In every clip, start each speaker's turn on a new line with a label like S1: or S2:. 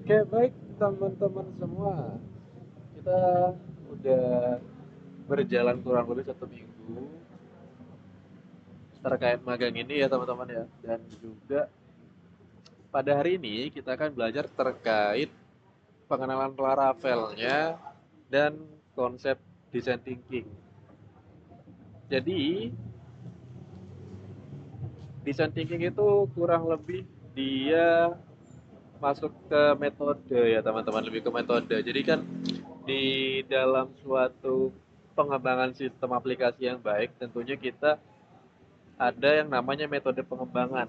S1: Oke, baik teman-teman semua. Kita udah berjalan kurang lebih 1 minggu terkait magang ini ya teman-teman ya. Dan juga pada hari ini kita akan belajar terkait pengenalan Laravelnya dan konsep design thinking. Jadi, design thinking itu kurang lebih dia masuk ke metode ya teman-teman, lebih ke metode. Jadi kan di dalam suatu pengembangan sistem aplikasi yang baik, tentunya kita ada yang namanya metode pengembangan.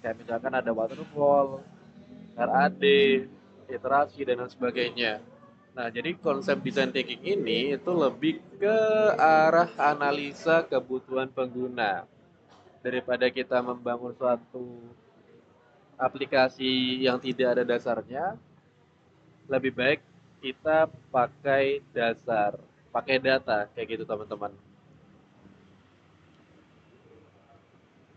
S1: Kayak misalkan ada waterfall, RAD, iterasi, dan lain sebagainya. Nah, jadi konsep design thinking ini itu lebih ke arah analisa kebutuhan pengguna. Daripada kita membangun suatu aplikasi yang tidak ada dasarnya, lebih baik kita pakai dasar, pakai data, kayak gitu teman-teman.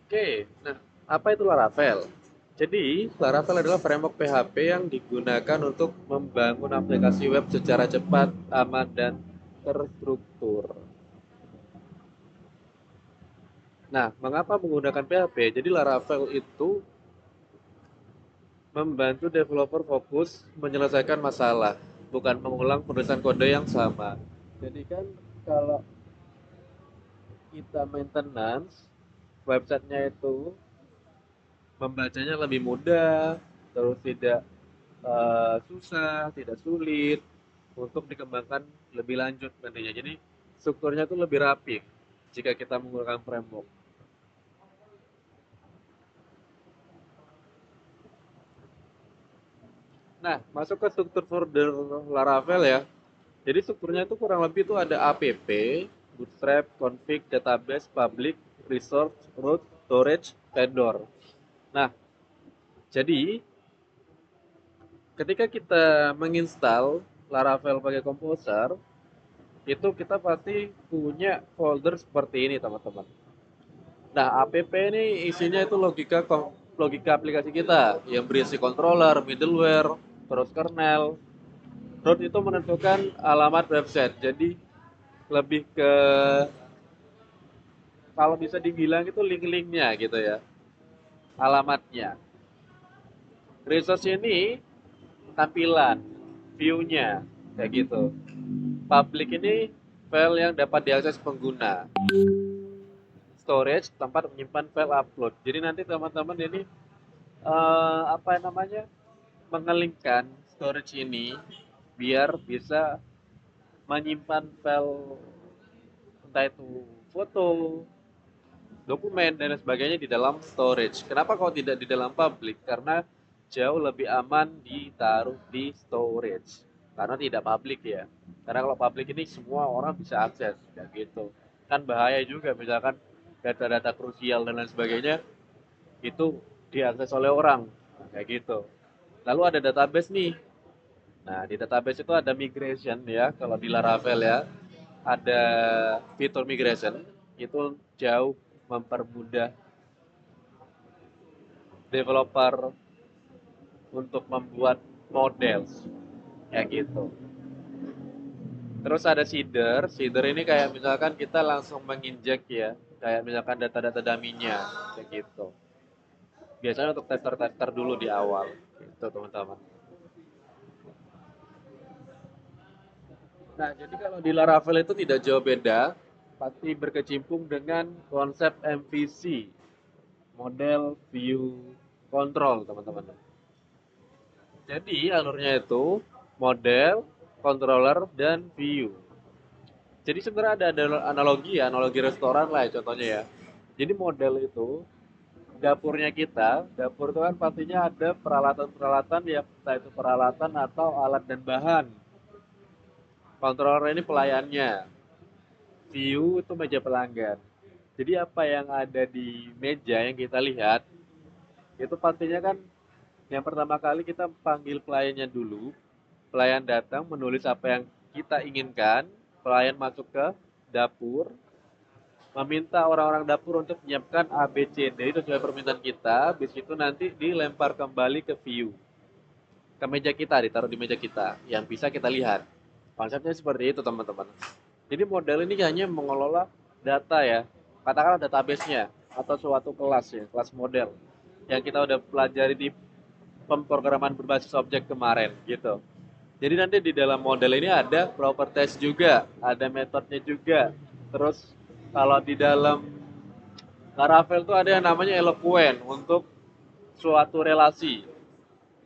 S1: Oke, nah apa itu Laravel? Jadi, Laravel adalah framework PHP yang digunakan untuk membangun aplikasi web secara cepat, aman, dan terstruktur. Nah, mengapa menggunakan PHP? Jadi Laravel itu membantu developer fokus menyelesaikan masalah, bukan mengulang penulisan kode yang sama. Jadi kan kalau kita maintenance, websitenya itu membacanya lebih mudah, terus tidak susah, tidak sulit untuk dikembangkan lebih lanjut nantinya. Jadi strukturnya itu lebih rapi jika kita menggunakan framework. Nah, masuk ke struktur folder Laravel ya. Jadi strukturnya itu kurang lebih itu ada app, bootstrap, config, database, public, resource, root, storage, vendor. Nah, jadi ketika kita menginstal Laravel pakai Composer, itu kita pasti punya folder seperti ini teman-teman. Nah, app ini isinya itu logika aplikasi kita yang berisi controller, middleware, terus kernel. Root itu menentukan alamat website. Jadi lebih ke kalau bisa dibilang itu link-linknya gitu ya, alamatnya. Resource ini tampilan, view-nya kayak gitu. Public ini file yang dapat diakses pengguna. Storage tempat menyimpan file upload. Jadi nanti teman-teman ini apa namanya mengelingkan storage ini biar bisa menyimpan file entah itu foto, dokumen dan sebagainya di dalam storage. Kenapa kalau tidak di dalam public? Karena jauh lebih aman ditaruh di storage. Karena tidak public ya. Karena kalau public ini semua orang bisa akses, kayak gitu. Kan bahaya juga misalkan data-data krusial dan lain sebagainya itu diakses oleh orang, nah, kayak gitu. Lalu ada database nih. Nah, di database itu ada migration ya, kalau di Laravel ya, ada fitur migration, itu jauh mempermudah developer untuk membuat model, kayak gitu. Terus ada seeder ini kayak misalkan kita langsung menginjek ya, kayak misalkan data-data daminya, kayak gitu. Biasanya untuk tester-tester dulu di awal, gitu teman-teman. Nah, jadi kalau di Laravel itu tidak jauh beda, pasti berkecimpung dengan konsep MVC, model view control, teman-teman. Jadi alurnya itu model, controller, dan view. Jadi sebenarnya ada analogi ya, analogi restoran lah ya, contohnya ya. Jadi model itu dapurnya kita, dapur itu kan pastinya ada peralatan-peralatan ya, entah itu peralatan atau alat dan bahan. Controller ini pelayannya, view itu meja pelanggan. Jadi apa yang ada di meja yang kita lihat, itu pastinya kan yang pertama kali kita panggil pelayannya dulu. Pelayan datang menulis apa yang kita inginkan, pelayan masuk ke dapur, meminta orang-orang dapur untuk menyiapkan A, B, C, D itu sesuai permintaan kita, habis itu nanti dilempar kembali ke view. ke meja kita, ditaruh di meja kita, yang bisa kita lihat. Konsepnya seperti itu, teman-teman. Jadi model ini hanya mengelola data ya, katakanlah database-nya, atau suatu kelas ya, kelas model, yang kita udah pelajari di pemrograman berbasis objek kemarin, gitu. Jadi nanti di dalam model ini ada properties juga, ada metodenya juga. Terus kalau di dalam Laravel tuh ada yang namanya eloquent untuk suatu relasi.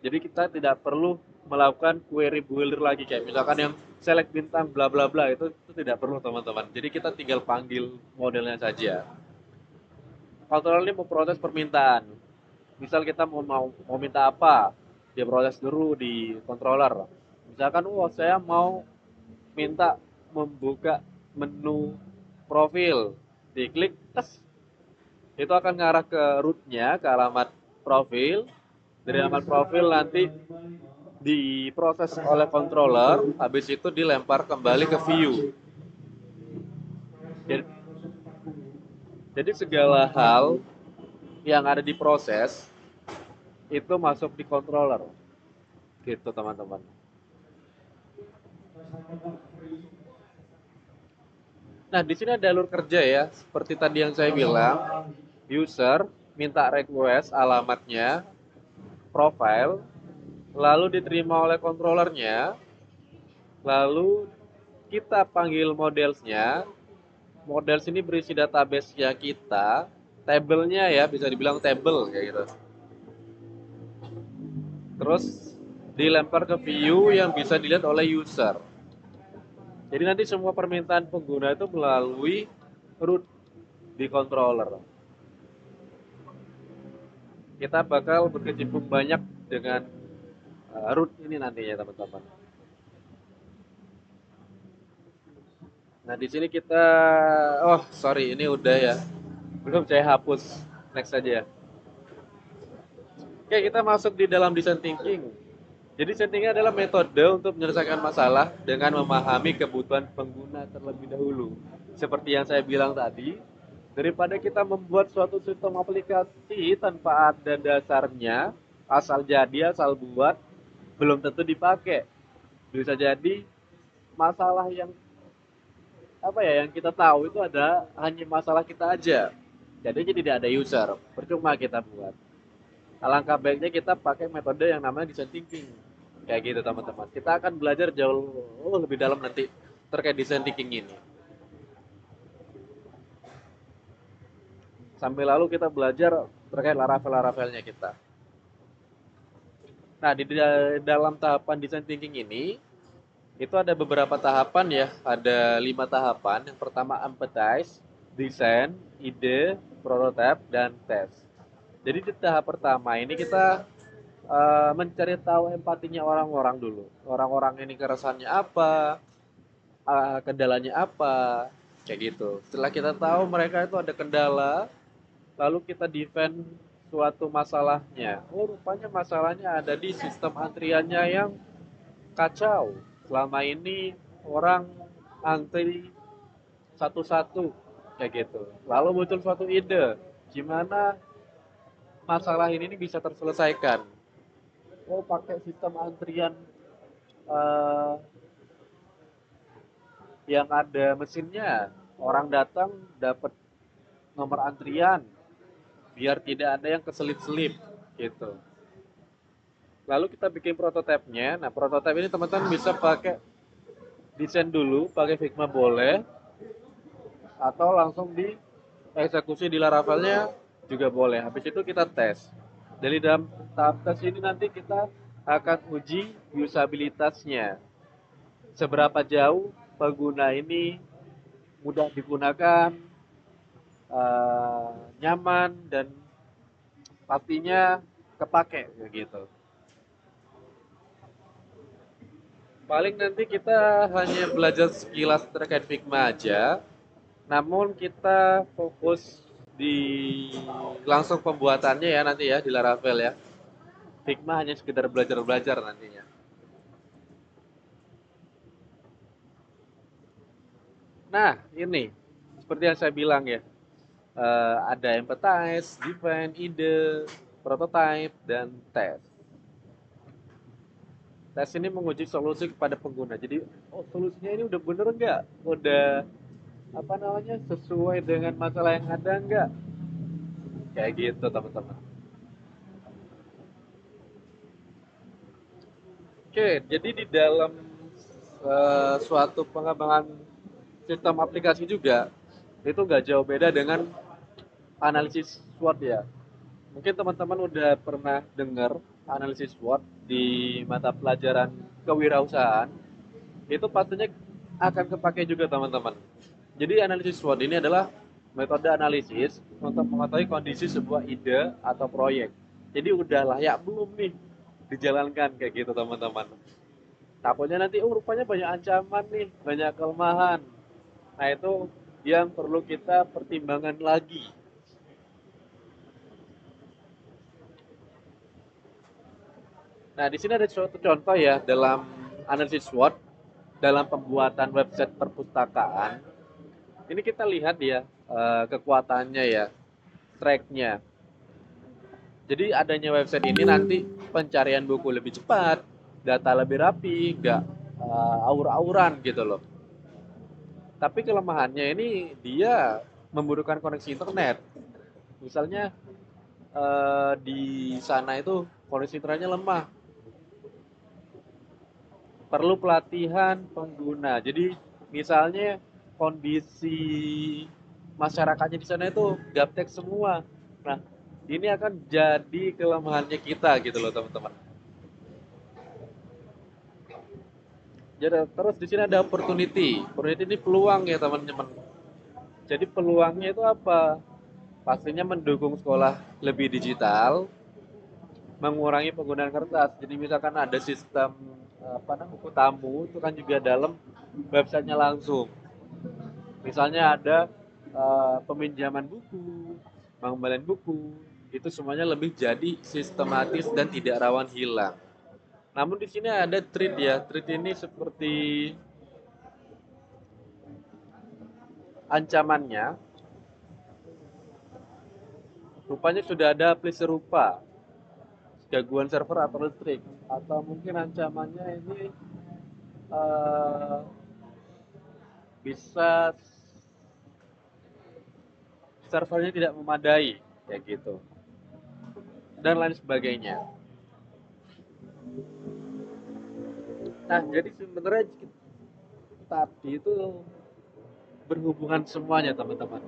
S1: Jadi kita tidak perlu melakukan query builder lagi kayak misalkan yang select bintang bla bla bla itu tidak perlu teman-teman. Jadi kita tinggal panggil modelnya saja. Controller ini memproses permintaan. Misal kita mau minta apa, dia proses dulu di controller. Misalkan, saya mau minta membuka menu profil, diklik, tes, itu akan ngarah ke rootnya, ke alamat profil. Dari alamat profil nanti diproses oleh controller, habis itu dilempar kembali ke view. Jadi, segala hal yang ada di proses itu masuk di controller, gitu teman-teman. Nah, di sini ada alur kerja ya, seperti tadi yang saya bilang, user minta request alamatnya, profile, lalu diterima oleh controllernya, lalu kita panggil modelsnya. Models ini berisi database-nya kita, tabelnya ya, bisa dibilang table kayak gitu. Terus dilempar ke view yang bisa dilihat oleh user. Jadi nanti semua permintaan pengguna itu melalui root di controller. Kita bakal berkecimpung banyak dengan root ini nantinya teman-teman. Nah di sini kita, oh sorry ini udah ya, belum saya hapus, next saja. Oke, kita masuk di dalam design thinking. Jadi design thinking adalah metode untuk menyelesaikan masalah dengan memahami kebutuhan pengguna terlebih dahulu. Seperti yang saya bilang tadi, daripada kita membuat suatu sistem aplikasi tanpa ada dasarnya, asal jadi, asal buat, belum tentu dipakai. Bisa jadi masalah yang yang kita tahu itu ada hanya masalah kita aja. Jadi tidak ada user, percuma kita buat. Alangkah baiknya kita pakai metode yang namanya design thinking. Kayak gitu teman-teman. Kita akan belajar jauh lebih dalam nanti terkait design thinking ini. Sampai lalu kita belajar terkait Laravel-Laravelnya kita. Nah, di dalam tahapan design thinking ini, itu ada beberapa tahapan ya. Ada 5 tahapan. Yang pertama empathize, design, ide, prototype, dan test. Jadi di tahap pertama ini kita mencari tahu empatinya orang-orang dulu. Orang-orang ini keresahannya apa, kendalanya apa, kayak gitu. Setelah kita tahu mereka itu ada kendala, lalu kita defend suatu masalahnya. Oh, rupanya masalahnya ada di sistem antriannya yang kacau. Selama ini orang antri satu-satu, kayak gitu. Lalu muncul suatu ide, gimana masalah ini bisa terselesaikan. Oh, pakai sistem antrian eh, yang ada mesinnya. Orang datang dapat nomor antrian, biar tidak ada yang keselip-selip gitu. Lalu kita bikin prototipenya. Nah, prototip ini teman-teman bisa pakai desain dulu, pakai Figma boleh, atau langsung di eksekusi di Laravelnya juga boleh. Habis itu kita tes. Dari dalam tahap tes ini nanti kita akan uji usabilitasnya. Seberapa jauh pengguna ini mudah digunakan, nyaman, dan pastinya kepake gitu. Paling nanti kita hanya belajar sekilas terkait Figma aja, namun kita fokus di langsung pembuatannya ya nanti ya di Laravel ya. Figma hanya sekedar belajar-belajar nantinya. Nah, ini seperti yang saya bilang ya, ada empathize, define, ide, prototype, dan test. Tes ini menguji solusi kepada pengguna. Jadi, oh solusinya ini udah bener nggak? Udah apa namanya sesuai dengan masalah yang ada nggak? Kayak gitu teman-teman. Oke, jadi di dalam suatu pengembangan sistem aplikasi juga itu nggak jauh beda dengan analisis SWOT ya. Mungkin teman-teman udah pernah dengar analisis SWOT di mata pelajaran kewirausahaan. Itu pastinya akan kepake juga teman-teman. Jadi analisis SWOT ini adalah metode analisis untuk mengetahui kondisi sebuah ide atau proyek. Jadi udah layak belum nih dijalankan kayak gitu teman-teman. Takutnya nanti rupanya banyak ancaman nih, banyak kelemahan. Nah itu yang perlu kita pertimbangkan lagi. Nah di sini ada suatu contoh ya dalam analisis SWOT dalam pembuatan website perpustakaan. Ini kita lihat ya kekuatannya ya, tracknya. Jadi adanya website ini nanti pencarian buku lebih cepat, data lebih rapi, nggak aur-auran gitu loh. Tapi kelemahannya ini dia membutuhkan koneksi internet. Misalnya di sana itu koneksi internetnya lemah, perlu pelatihan pengguna. Jadi misalnya kondisi masyarakatnya di sana itu gaptek semua. Nah, ini akan jadi kelemahannya kita gitu loh teman-teman. Jadi terus di sini ada opportunity. Opportunity ini peluang ya teman-teman. Jadi peluangnya itu apa? Pastinya mendukung sekolah lebih digital, mengurangi penggunaan kertas. Jadi misalkan ada sistem apa namanya buku tamu itu kan juga dalam websitenya langsung. Misalnya ada peminjaman buku, pengembalian buku, itu semuanya lebih jadi sistematis dan tidak rawan hilang. Namun di sini ada treat ya. Treat ini seperti ancamannya, rupanya sudah ada aplikasi serupa, gangguan server atau listrik, atau mungkin ancamannya ini eh, bisa servernya tidak memadai, kayak gitu, dan lain sebagainya. Nah, jadi sebenarnya tadi itu berhubungan semuanya, teman-teman.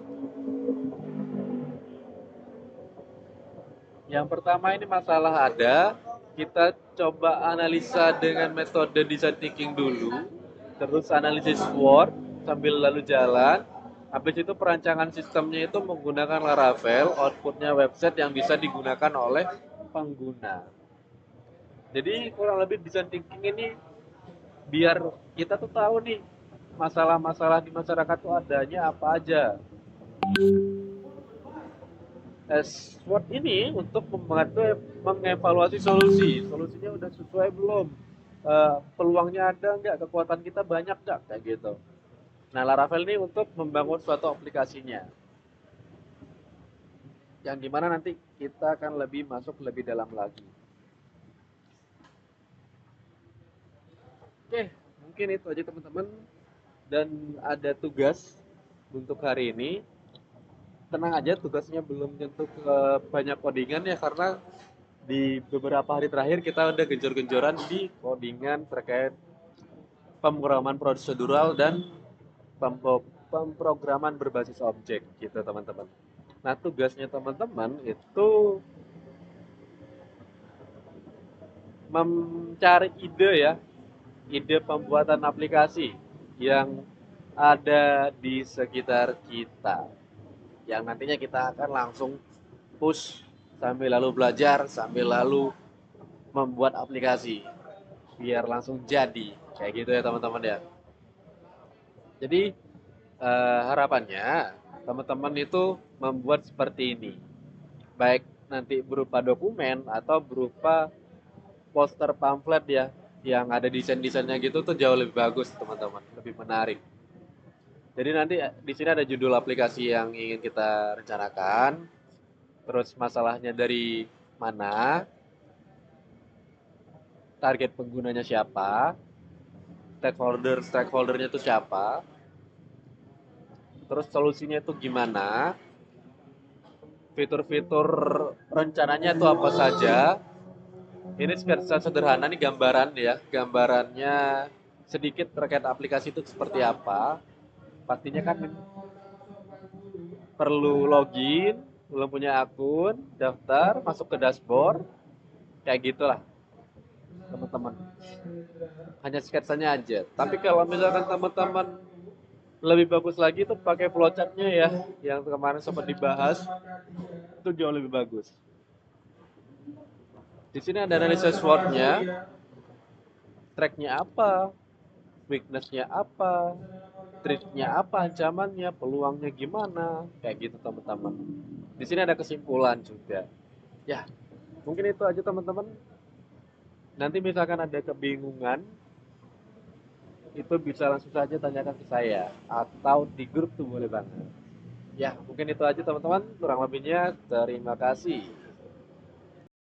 S1: Yang pertama ini masalah ada, kita coba analisa dengan metode design thinking dulu, terus analisis SWOT sambil lalu jalan. Habis itu perancangan sistemnya itu menggunakan Laravel, outputnya website yang bisa digunakan oleh pengguna. Jadi kurang lebih design thinking ini biar kita tuh tahu nih masalah-masalah di masyarakat tuh adanya apa aja. SWOT ini untuk membantu mengevaluasi solusi. Solusinya udah sesuai belum? Peluangnya ada nggak? Kekuatan kita banyak nggak? Kayak gitu. Nah, Laravel ini untuk membangun suatu aplikasinya. Yang dimana nanti kita akan lebih masuk lebih dalam lagi. Oke, mungkin itu aja teman-teman. Dan ada tugas untuk hari ini. Tenang aja, tugasnya belum tentu ke banyak codingan ya, karena di beberapa hari terakhir kita udah genjor-genjoran di codingan terkait pemrograman prosedural dan pemrograman berbasis objek gitu teman-teman. Nah tugasnya teman-teman itu mencari ide ya, ide pembuatan aplikasi yang ada di sekitar kita, yang nantinya kita akan langsung push sambil lalu belajar sambil lalu membuat aplikasi biar langsung jadi kayak gitu ya teman-teman ya. Jadi harapannya teman-teman itu membuat seperti ini, baik nanti berupa dokumen atau berupa poster pamflet ya, yang ada desain-desainnya gitu tuh jauh lebih bagus teman-teman, lebih menarik. Jadi nanti di sini ada judul aplikasi yang ingin kita rencanakan, terus masalahnya dari mana, target penggunanya siapa, stakeholdernya itu siapa, terus solusinya itu gimana, fitur-fitur rencananya itu apa saja. Ini sketsa sederhana nih, gambaran ya, gambarannya sedikit terkait aplikasi itu seperti apa. Pastinya kan perlu login, belum punya akun, daftar, masuk ke dashboard, kayak gitulah teman-teman. Hanya sketsanya aja. Tapi kalau misalkan teman-teman lebih bagus lagi itu pakai flowchartnya ya, yang kemarin sempat dibahas, itu jauh lebih bagus. Di sini ada analisa SWOT-nya, track-nya apa, weakness-nya apa, threat-nya apa, ancamannya, peluangnya gimana, kayak gitu teman-teman. Di sini ada kesimpulan juga. Ya, mungkin itu aja teman-teman. Nanti misalkan ada kebingungan, itu bisa langsung saja tanyakan ke saya atau di grup tuh boleh banget. Ya, mungkin itu aja teman-teman. Kurang lebihnya terima kasih.